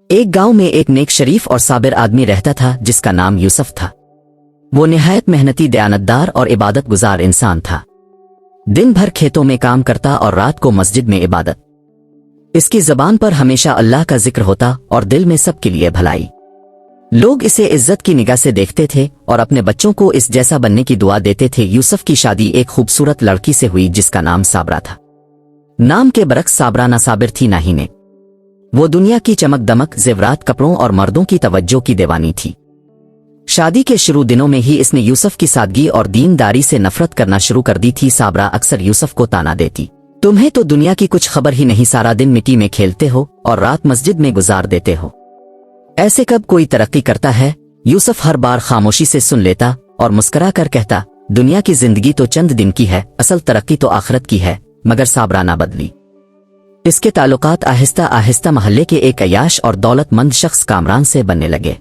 ایک گاؤں میں ایک نیک شریف اور صابر آدمی رہتا تھا جس کا نام یوسف تھا۔ وہ نہایت محنتی، دیانتدار اور عبادت گزار انسان تھا۔ دن بھر کھیتوں میں کام کرتا اور رات کو مسجد میں عبادت۔ اس کی زبان پر ہمیشہ اللہ کا ذکر ہوتا اور دل میں سب کے لیے بھلائی۔ لوگ اسے عزت کی نگاہ سے دیکھتے تھے اور اپنے بچوں کو اس جیسا بننے کی دعا دیتے تھے۔ یوسف کی شادی ایک خوبصورت لڑکی سے ہوئی جس کا نام صابرہ تھا۔ نام کے برعکس صابرہ نہ صابر تھی نہ ہی نیک۔ وہ دنیا کی چمک دمک، زیورات، کپڑوں اور مردوں کی توجہ کی دیوانی تھی۔ شادی کے شروع دنوں میں ہی اس نے یوسف کی سادگی اور دینداری سے نفرت کرنا شروع کر دی تھی۔ صابرہ اکثر یوسف کو تانا دیتی، تمہیں تو دنیا کی کچھ خبر ہی نہیں، سارا دن مٹی میں کھیلتے ہو اور رات مسجد میں گزار دیتے ہو، ایسے کب کوئی ترقی کرتا ہے؟ یوسف ہر بار خاموشی سے سن لیتا اور مسکرا کر کہتا، دنیا کی زندگی تو چند دن کی ہے، اصل ترقی تو آخرت کی ہے۔ مگر صابرہ نہ بدلی۔ اس کے تعلقات آہستہ آہستہ محلے کے ایک عیاش اور دولت مند شخص کامران سے بننے لگے۔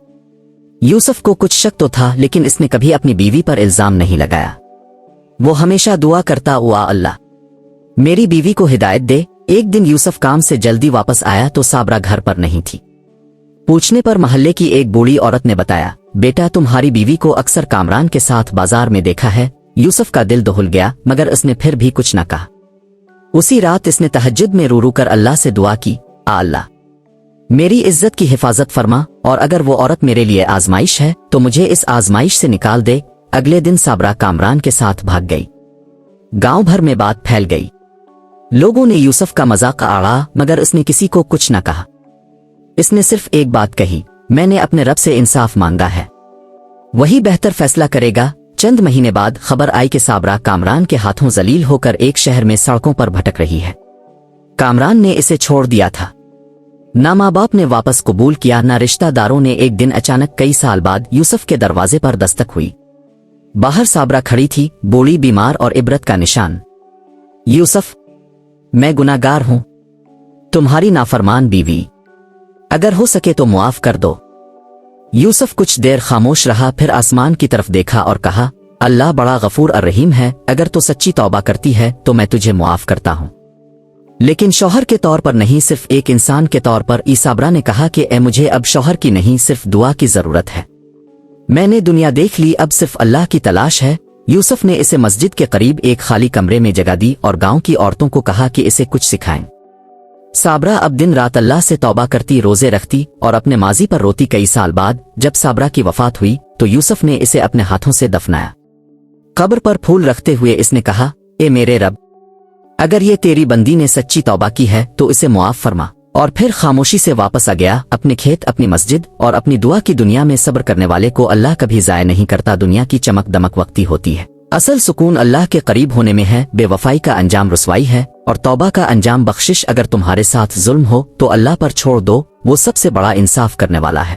یوسف کو کچھ شک تو تھا، لیکن اس نے کبھی اپنی بیوی پر الزام نہیں لگایا۔ وہ ہمیشہ دعا کرتا، وا اللہ میری بیوی کو ہدایت دے۔ ایک دن یوسف کام سے جلدی واپس آیا تو صابرہ گھر پر نہیں تھی۔ پوچھنے پر محلے کی ایک بوڑھی عورت نے بتایا، بیٹا تمہاری بیوی کو اکثر کامران کے ساتھ بازار میں دیکھا ہے۔ یوسف کا دل دہل گیا، مگر اس نے پھر بھی کچھ نہ کہا۔ اسی رات اس نے تہجد میں رو رو کر اللہ سے دعا کی، اللہ میری عزت کی حفاظت فرما، اور اگر وہ عورت میرے لیے آزمائش ہے تو مجھے اس آزمائش سے نکال دے۔ اگلے دن صابرہ کامران کے ساتھ بھاگ گئی۔ گاؤں بھر میں بات پھیل گئی۔ لوگوں نے یوسف کا مذاق اڑایا، مگر اس نے کسی کو کچھ نہ کہا۔ اس نے صرف ایک بات کہی، میں نے اپنے رب سے انصاف مانگا ہے، وہی بہتر فیصلہ کرے گا۔ چند مہینے بعد خبر آئی کہ صابرہ کامران کے ہاتھوں ذلیل ہو کر ایک شہر میں سڑکوں پر بھٹک رہی ہے۔ کامران نے اسے چھوڑ دیا تھا۔ نہ ماں باپ نے واپس قبول کیا، نہ رشتہ داروں نے۔ ایک دن اچانک کئی سال بعد یوسف کے دروازے پر دستک ہوئی۔ باہر صابرہ کھڑی تھی، بوڑھی، بیمار اور عبرت کا نشان۔ یوسف میں گناہ گار ہوں، تمہاری نافرمان بیوی، اگر ہو سکے تو معاف کر دو۔ یوسف کچھ دیر خاموش رہا، پھر آسمان کی طرف دیکھا اور کہا، اللہ بڑا غفور الرحیم ہے، اگر تو سچی توبہ کرتی ہے تو میں تجھے معاف کرتا ہوں، لیکن شوہر کے طور پر نہیں، صرف ایک انسان کے طور پر۔ صابرہ نے کہا کہ اے مجھے اب شوہر کی نہیں، صرف دعا کی ضرورت ہے۔ میں نے دنیا دیکھ لی، اب صرف اللہ کی تلاش ہے۔ یوسف نے اسے مسجد کے قریب ایک خالی کمرے میں جگہ دی اور گاؤں کی عورتوں کو کہا کہ اسے کچھ سکھائیں۔ صابرہ اب دن رات اللہ سے توبہ کرتی، روزے رکھتی اور اپنے ماضی پر روتی۔ کئی سال بعد جب صابرہ کی وفات ہوئی تو یوسف نے اسے اپنے ہاتھوں سے دفنایا۔ قبر پر پھول رکھتے ہوئے اس نے کہا، اے میرے رب، اگر یہ تیری بندی نے سچی توبہ کی ہے تو اسے معاف فرما۔ اور پھر خاموشی سے واپس آ گیا، اپنے کھیت، اپنی مسجد اور اپنی دعا کی دنیا میں۔ صبر کرنے والے کو اللہ کبھی ضائع نہیں کرتا۔ دنیا کی چمک دمک وقتی ہوتی ہے، اصل سکون اللہ کے قریب ہونے میں ہے۔ بے وفائی کا انجام رسوائی ہے اور توبہ کا انجام بخشش۔ اگر تمہارے ساتھ ظلم ہو تو اللہ پر چھوڑ دو، وہ سب سے بڑا انصاف کرنے والا ہے۔